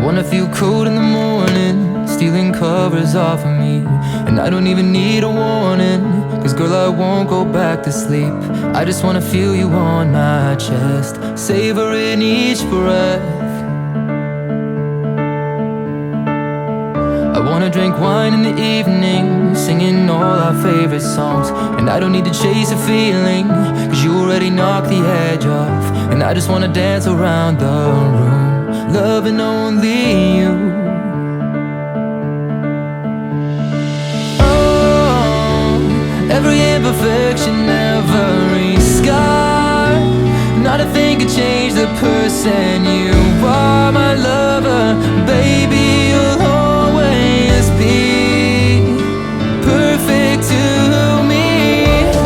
wanna feel cold in the morning, stealing covers off of me. And I don't even need a warning, cause girl I won't go back to sleep. I just wanna feel you on my chest, savoring each breath. I wanna drink wine in the evening, singing all our favorite songs. And I don't need to chase a feeling, cause you already knocked the edge off. And I just wanna dance around the room, loving only you. Oh, every imperfection, every scar, not a thing could change the person you are. My lover, baby, you'll always be perfect to me.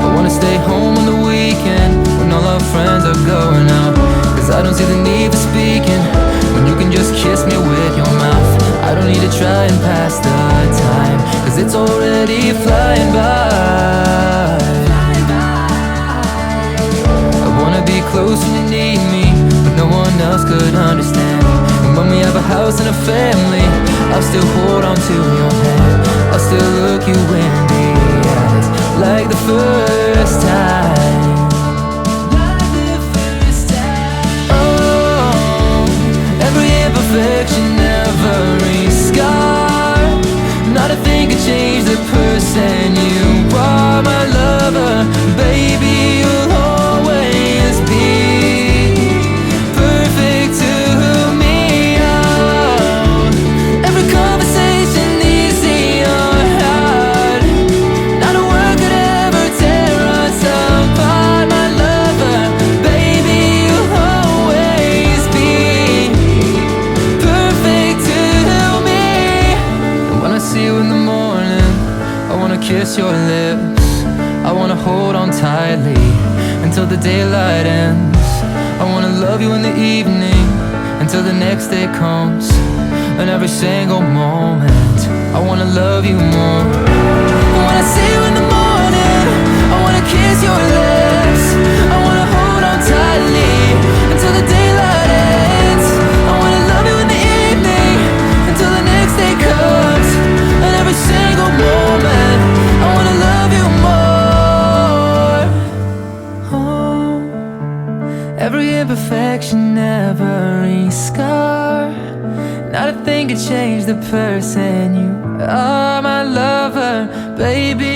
I wanna stay home on the weekend when all our friends are going out, cause I don't see the need for speaking when you can just kiss me with your mouth. I don't need to try and pass the time, cause it's already flying by. I wanna be close when you need me, but no one else could understand. And when we have a house and a family, I'll still hold on to your hand. I'll still look you in the eyes like the first time. Oh, every imperfection, every scar, not a thing could change the person you are. My lover, baby, you'll always be perfect to me. Oh, every conversation, easy or hard, not a word could ever tear us apart. My lover, baby, you'll always be perfect to me. And when I see you in the morning, I wanna kiss your lips, I wanna hold on tightly until the daylight ends. I wanna love you in the evening until the next day comes. And every single moment, I wanna love you more. When I see you in the morning, I wanna kiss your lips, I wanna hold on tightly until the daylight ends. I wanna love you in the evening until the next day comes. And every single moment, I wanna love you more. Oh, every imperfection, every scar, not a thing could change the person you are. My lover, baby,